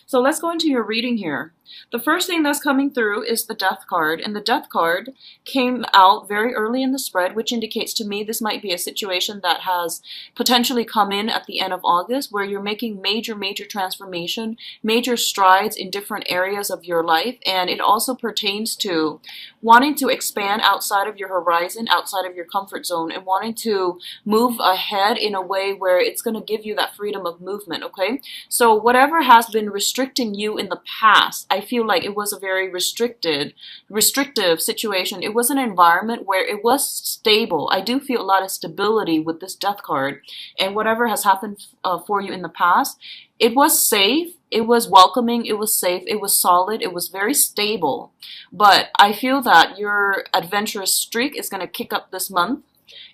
So let's go into your reading here. The first thing that's coming through is the Death card, and the Death card came out very early in the spread, which indicates to me this might be a situation that has potentially come in at the end of August, where you're making major transformation, major strides in different areas of your life, and it also pertains to wanting to expand outside of your horizon, outside of your comfort zone, and wanting to move ahead in a way where it's going to give you that freedom of movement, okay? So whatever has been restricting you in the past, I feel like it was a very restrictive situation. It was an environment where it was stable. I do feel a lot of stability with this Death card, and whatever has happened for you in the past, it was safe, it was welcoming, it was safe, it was solid, it was very stable. But I feel that your adventurous streak is going to kick up this month,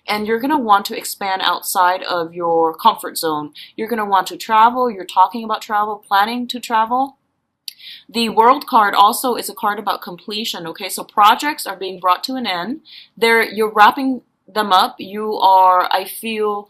and you're going to want to expand outside of your comfort zone. You're going to want to travel. You're talking about travel, planning to travel. The World card also is a card about completion, okay? So projects are being brought to an end. You're wrapping them up. You are, I feel,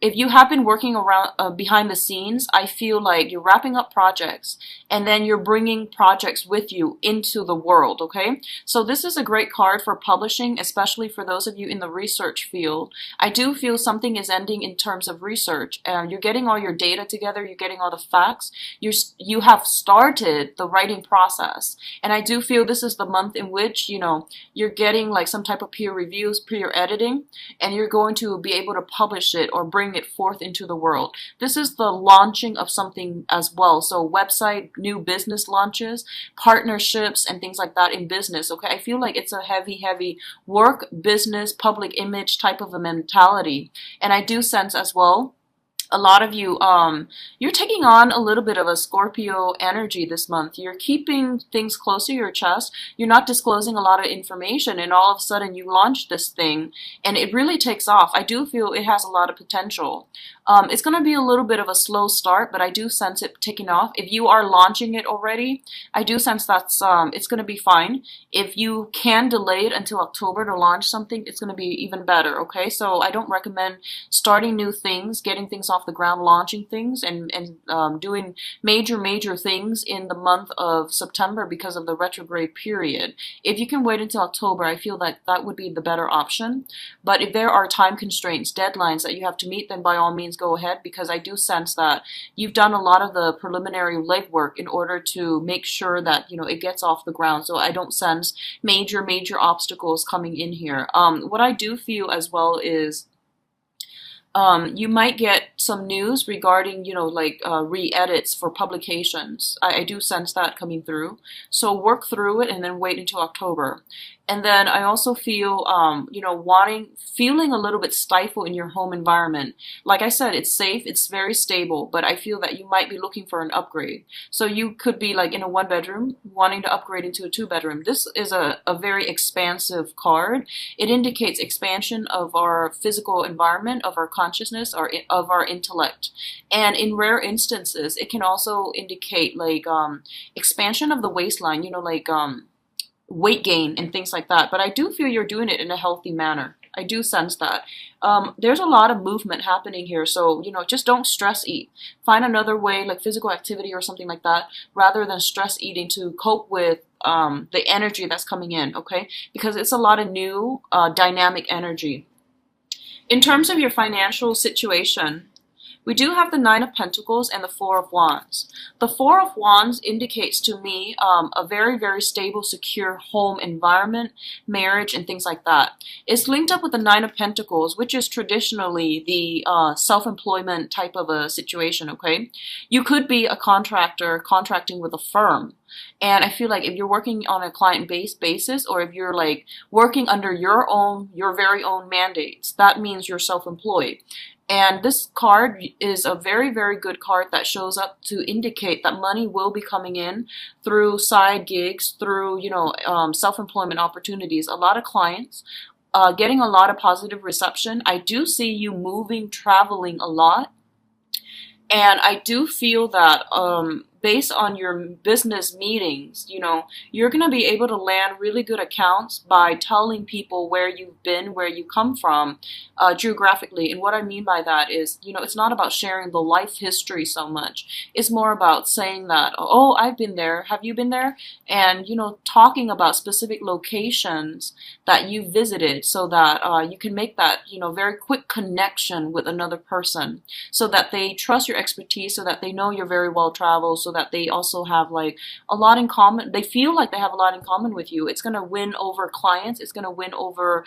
if you have been working around behind the scenes, I feel like you're wrapping up projects, and then you're bringing projects with you into the world, okay? So this is a great card for publishing, especially for those of you in the research field. I do feel something is ending in terms of research. You're getting all your data together, you're getting all the facts, you have started the writing process. And I do feel this is the month in which, you're getting like some type of peer reviews, peer editing, and you're going to be able to publish it or bring it forth into the world. This is the launching of something as well. So website, new business launches, partnerships, and things like that in business. Okay, I feel like it's a heavy work, business, public image type of a mentality. And I do sense as well, a lot of you, you're taking on a little bit of a Scorpio energy this month. You're keeping things close to your chest. You're not disclosing a lot of information, and all of a sudden you launch this thing and it really takes off. I do feel it has a lot of potential. It's going to be a little bit of a slow start, but I do sense it taking off. If you are launching it already, I do sense that's it's going to be fine. If you can delay it until October to launch something, it's going to be even better, okay? So I don't recommend starting new things, getting things off the ground, launching things, and doing major things in the month of September because of the retrograde period. If you can wait until October, I feel that that would be the better option. But if there are time constraints, deadlines that you have to meet, then by all means go ahead, because I do sense that you've done a lot of the preliminary legwork in order to make sure that it gets off the ground. So I don't sense major obstacles coming in here. What I do feel as well is you might get some news regarding, re-edits for publications. I do sense that coming through. So work through it and then wait until October. And then I also feel, feeling a little bit stifled in your home environment. Like I said, it's safe, it's very stable, but I feel that you might be looking for an upgrade. So you could be like in a 1-bedroom, wanting to upgrade into a 2-bedroom. This is a very expansive card. It indicates expansion of our physical environment, of our consciousness, or of our intellect. And in rare instances, it can also indicate like expansion of the waistline, weight gain and things like that. But I do feel you're doing it in a healthy manner. I do sense that. There's a lot of movement happening here, so just don't stress eat. Find another way, like physical activity or something like that, rather than stress eating, to cope with the energy that's coming in, okay? Because it's a lot of new dynamic energy. In terms of your financial situation, we do have the Nine of Pentacles and the Four of Wands. The Four of Wands indicates to me a very stable, secure home environment, marriage, and things like that. It's linked up with the Nine of Pentacles, which is traditionally the self-employment type of a situation, okay? You could be a contractor contracting with a firm. And I feel like if you're working on a client-based basis, or if you're like working under your very own mandates, that means you're self-employed. And this card is a very good card that shows up to indicate that money will be coming in through side gigs, through, self-employment opportunities. A lot of clients getting a lot of positive reception. I do see you moving, traveling a lot. And I do feel that based on your business meetings, you're going to be able to land really good accounts by telling people where you've been, where you come from, geographically. And what I mean by that is, it's not about sharing the life history so much. It's more about saying that, oh, I've been there. Have you been there? And, talking about specific locations that you visited so that you can make that, very quick connection with another person so that they trust your expertise, so that they know you're very well traveled, so that they also have like a lot in common. They feel like they have a lot in common with you. It's going to win over clients. It's going to win over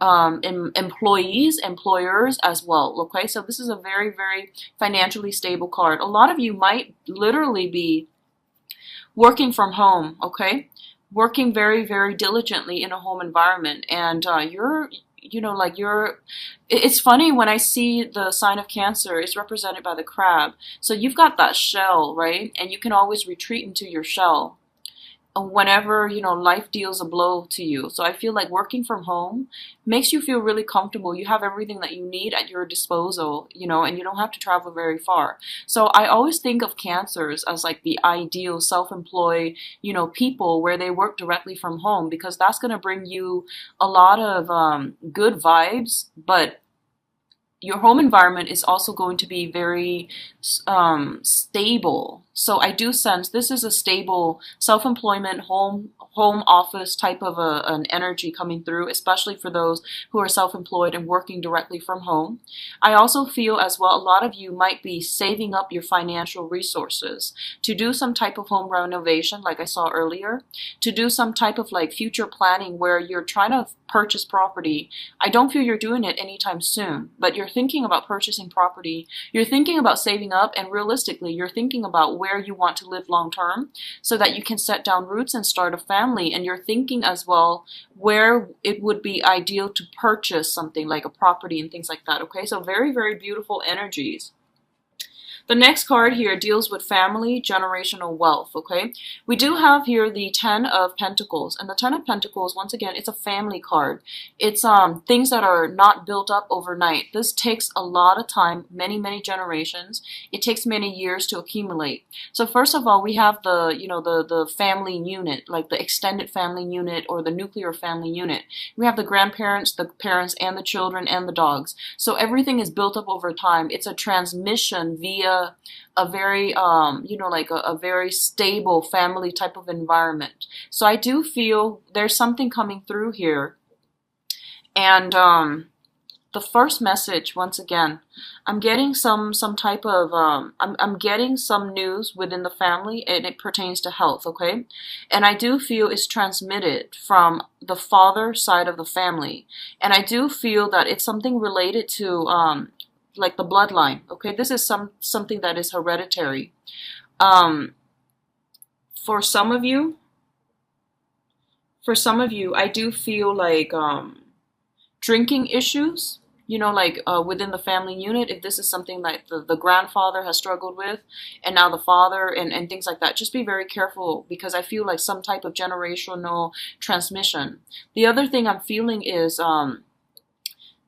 employees, employers as well. Okay, so this is a very, very financially stable card. A lot of you might literally be working from home, okay? Working very, very diligently in a home environment, and it's funny when I see the sign of Cancer, it's represented by the crab. So you've got that shell, right? And you can always retreat into your shell whenever, life deals a blow to you. So I feel like working from home makes you feel really comfortable. You have everything that you need at your disposal, and you don't have to travel very far. So I always think of Cancers as like the ideal self-employed, people where they work directly from home, because that's going to bring you a lot of good vibes, but your home environment is also going to be very stable. So I do sense this is a stable self-employment home office type of an energy coming through, especially for those who are self-employed and working directly from home. I also feel as well a lot of you might be saving up your financial resources to do some type of home renovation like I saw earlier, to do some type of like future planning where you're trying to purchase property. I don't feel you're doing it anytime soon, but you're thinking about purchasing property. You're thinking about saving up, and realistically, you're thinking about where you want to live long term so that you can set down roots and start a family. And you're thinking as well where it would be ideal to purchase something like a property and things like that. Okay, so very, very beautiful energies. The next card here deals with family, generational wealth, okay? We do have here the Ten of Pentacles. And the Ten of Pentacles, once again, it's a family card. It's things that are not built up overnight. This takes a lot of time, many, many generations. It takes many years to accumulate. So first of all, we have the family unit, like the extended family unit or the nuclear family unit. We have the grandparents, the parents, and the children, and the dogs. So everything is built up over time. It's a transmission via a very a very stable family type of environment. So I do feel there's something coming through here. And the first message, once again, I'm getting some type of I'm getting some news within the family, and it pertains to health, okay? And I do feel it's transmitted from the father side of the family, and I do feel that it's something related to like the bloodline, okay? This is something that is hereditary. For some of you, I do feel like drinking issues, within the family unit, if this is something like the grandfather has struggled with, and now the father, and things like that, just be very careful, because I feel like some type of generational transmission. The other thing I'm feeling is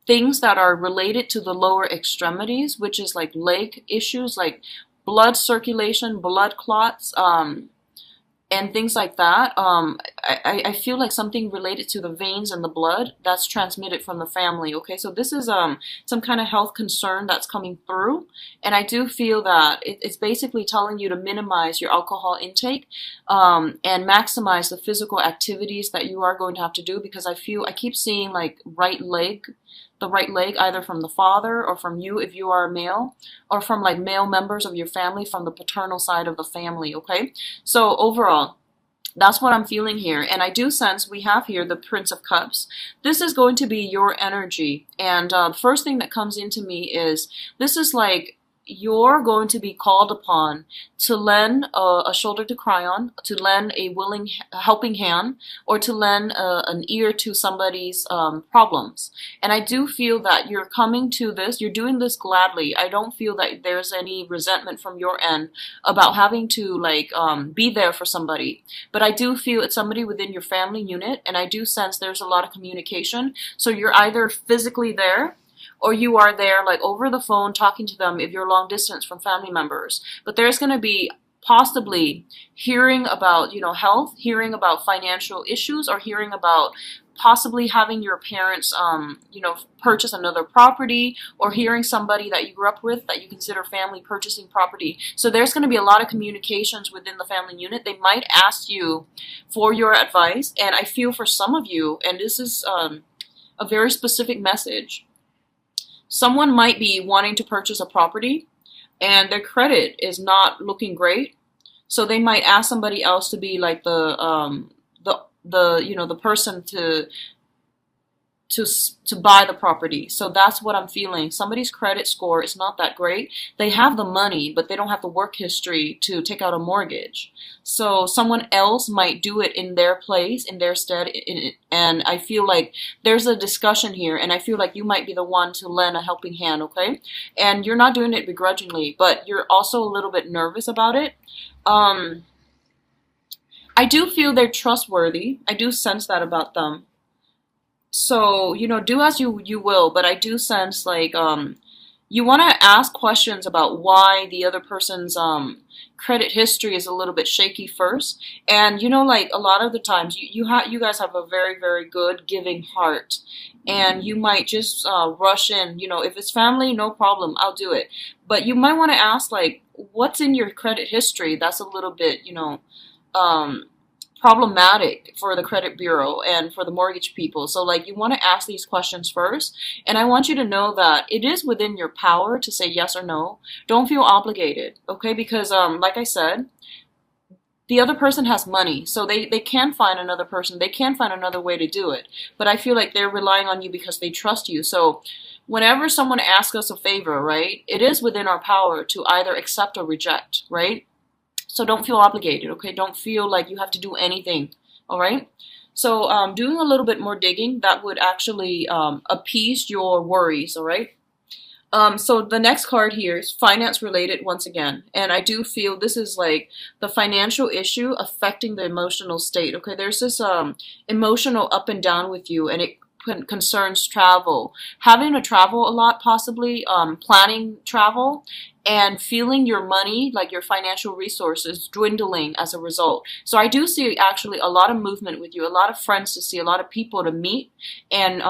things that are related to the lower extremities, which is like leg issues, like blood circulation, blood clots, and things like that. I feel like something related to the veins and the blood that's transmitted from the family. Okay, so this is some kind of health concern that's coming through, and I do feel that it's basically telling you to minimize your alcohol intake and maximize the physical activities that you are going to have to do, because I keep seeing like the right leg, either from the father or from you if you are a male, or from like male members of your family from the paternal side of the family, okay? So overall, that's what I'm feeling here. And I do sense we have here the Prince of Cups. This is going to be your energy. And the first thing that comes into me is this is like you're going to be called upon to lend a shoulder to cry on, to lend a willing helping hand, or to lend an ear to somebody's problems. And I do feel that you're coming to this, you're doing this gladly. I don't feel that there's any resentment from your end about having to be there for somebody. But I do feel it's somebody within your family unit, and I do sense there's a lot of communication. So you're either physically there, or you are there like over the phone talking to them if you're long distance from family members. But there's going to be possibly hearing about, health, hearing about financial issues, or hearing about possibly having your parents, purchase another property, or hearing somebody that you grew up with that you consider family purchasing property. So there's going to be a lot of communications within the family unit. They might ask you for your advice, and I feel for some of you, and this is a very specific message, someone might be wanting to purchase a property and their credit is not looking great. So they might ask somebody else to be like the person to buy the property. So that's what I'm feeling. Somebody's credit score is not that great. They have the money, but they don't have the work history to take out a mortgage. So someone else might do it in their place, in their stead, and I feel like there's a discussion here, and I feel like you might be the one to lend a helping hand, okay? And you're not doing it begrudgingly, but you're also a little bit nervous about it. I do feel they're trustworthy. I do sense that about them. So, do as you will, but I do sense like you want to ask questions about why the other person's credit history is a little bit shaky first. And like a lot of the times you guys have a very, very good giving heart, and you might just rush in. If it's family, no problem, I'll do it. But you might want to ask like, what's in your credit history that's a little bit, problematic for the credit bureau and for the mortgage people. So like you want to ask these questions first, and I want you to know that it is within your power to say yes or no. Don't feel obligated, okay? Because like I said, the other person has money, so they can find another person, they can find another way to do it, but I feel like they're relying on you because they trust you. So whenever someone asks us a favor, right, it is within our power to either accept or reject, right? So don't feel obligated, okay? Don't feel like you have to do anything, all right? So doing a little bit more digging, that would actually appease your worries, all right? So the next card here is finance related once again. And I do feel this is like the financial issue affecting the emotional state, okay? There's this emotional up and down with you, and it concerns travel. Having to travel a lot, possibly, planning travel, and feeling your money, like your financial resources, dwindling as a result. So I do see actually a lot of movement with you, a lot of friends to see, a lot of people to meet, and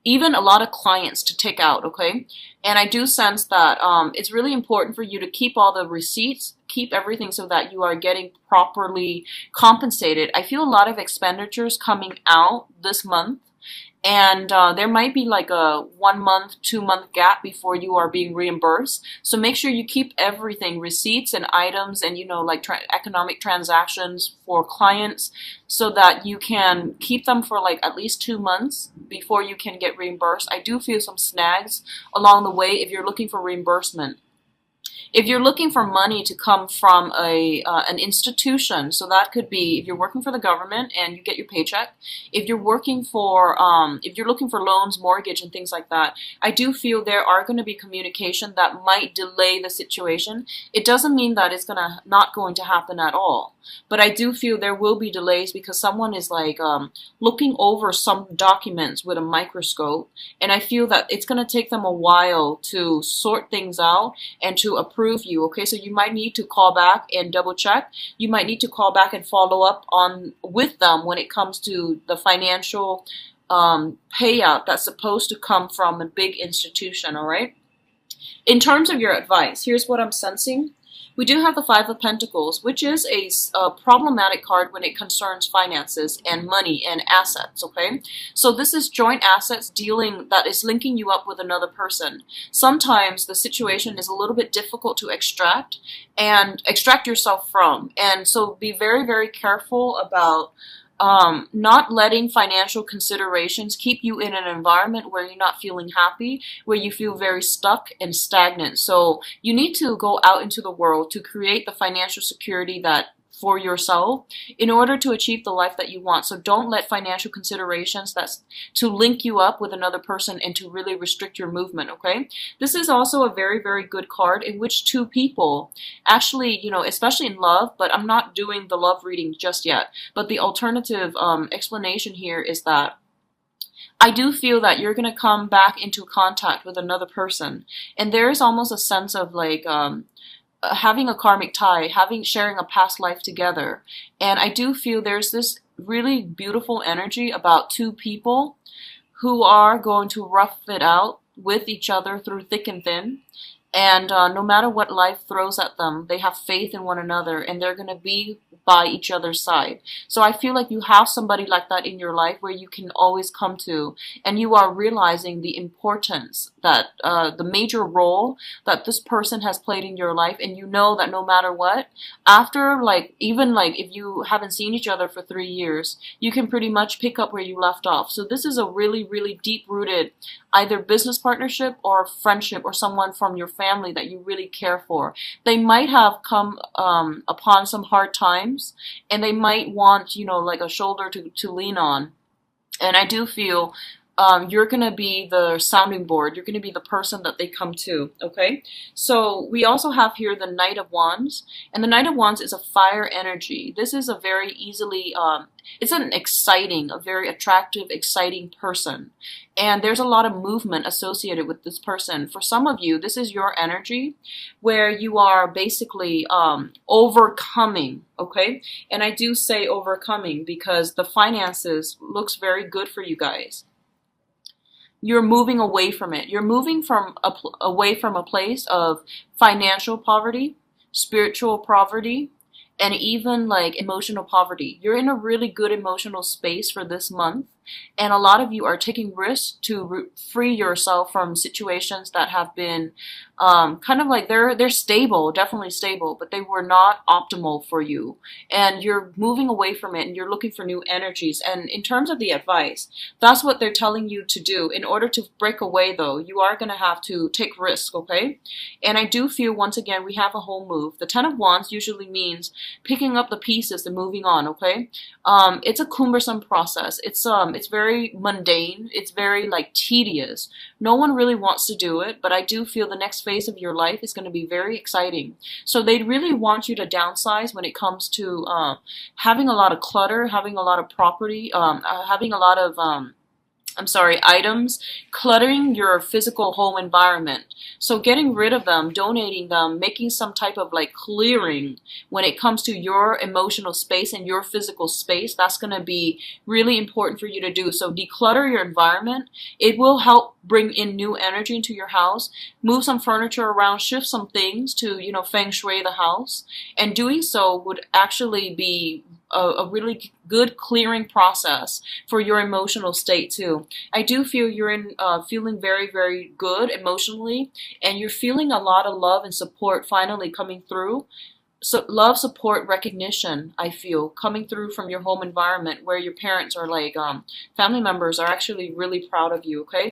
even a lot of clients to take out, okay? And I do sense that it's really important for you to keep all the receipts, keep everything so that you are getting properly compensated. I feel a lot of expenditures coming out this month. And there might be like a 1 month, 2 month gap before you are being reimbursed. So make sure you keep everything, receipts and items, and like economic transactions for clients, so that you can keep them for like at least 2 months before you can get reimbursed. I do feel some snags along the way if you're looking for reimbursement. If you're looking for money to come from an institution, so that could be if you're working for the government and you get your paycheck. If you're working for, if you're looking for loans, mortgage, and things like that, I do feel there are going to be communication that might delay the situation. It doesn't mean that it's not going to happen at all. But I do feel there will be delays because someone is like looking over some documents with a microscope, and I feel that it's going to take them a while to sort things out and to approve you, okay? So you might need to call back and double check. You might need to call back and follow up on with them when it comes to the financial payout that's supposed to come from a big institution, all right? In terms of your advice, here's what I'm sensing. We do have the Five of Pentacles, which is a problematic card when it concerns finances and money and assets, okay? So this is joint assets dealing that is linking you up with another person. Sometimes the situation is a little bit difficult to extract yourself from. And so be very, very careful about not letting financial considerations keep you in an environment where you're not feeling happy, where you feel very stuck and stagnant. So you need to go out into the world to create the financial security that for yourself in order to achieve the life that you want. So don't let financial considerations that's to link you up with another person and to really restrict your movement, okay? This is also a very, very good card in which two people actually, especially in love, but I'm not doing the love reading just yet. But the alternative explanation here is that I do feel that you're going to come back into contact with another person. And there is almost a sense of like, having a karmic tie, having sharing a past life together. And I do feel there's this really beautiful energy about two people who are going to rough it out with each other through thick and thin. And no matter what life throws at them, they have faith in one another and they're going to be by each other's side. So I feel like you have somebody like that in your life where you can always come to, and you are realizing the importance that the major role that this person has played in your life. And you know that no matter what, after like, even like if you haven't seen each other for 3 years, you can pretty much pick up where you left off. So this is a really, really deep rooted either business partnership or friendship or someone from your family that you really care for. They might have come upon some hard times and they might want, like a shoulder to lean on. And I do feel you're going to be the sounding board. You're going to be the person that they come to, okay? So we also have here the Knight of Wands. And the Knight of Wands is a fire energy. This is a very easily, it's an exciting, a very attractive, exciting person. And there's a lot of movement associated with this person. For some of you, this is your energy where you are basically overcoming, okay? And I do say overcoming because the finances looks very good for you guys. You're moving away from it. You're moving away from a place of financial poverty, spiritual poverty, and even like emotional poverty. You're in a really good emotional space for this month. And a lot of you are taking risks to free yourself from situations that have been kind of like they're stable, definitely stable, but they were not optimal for you. And you're moving away from it and you're looking for new energies. And in terms of the advice, that's what they're telling you to do. In order to break away though, you are going to have to take risks, okay? And I do feel once again, we have a whole move. The Ten of Wands usually means picking up the pieces and moving on, okay? It's a cumbersome process. It's very mundane. It's very like tedious. No one really wants to do it, but I do feel the next phase of your life is going to be very exciting. So they really want you to downsize when it comes to having a lot of clutter, having a lot of property, having a lot of items, cluttering your physical home environment. So getting rid of them, donating them, making some type of like clearing when it comes to your emotional space and your physical space, that's going to be really important for you to do. So declutter your environment. It will help bring in new energy into your house, move some furniture around, shift some things to, feng shui the house. And doing so would actually be a really good clearing process for your emotional state too. I do feel you're in feeling very, very good emotionally, and you're feeling a lot of love and support finally coming through. So love, support, recognition, I feel, coming through from your home environment where your parents or like family members are actually really proud of you, okay?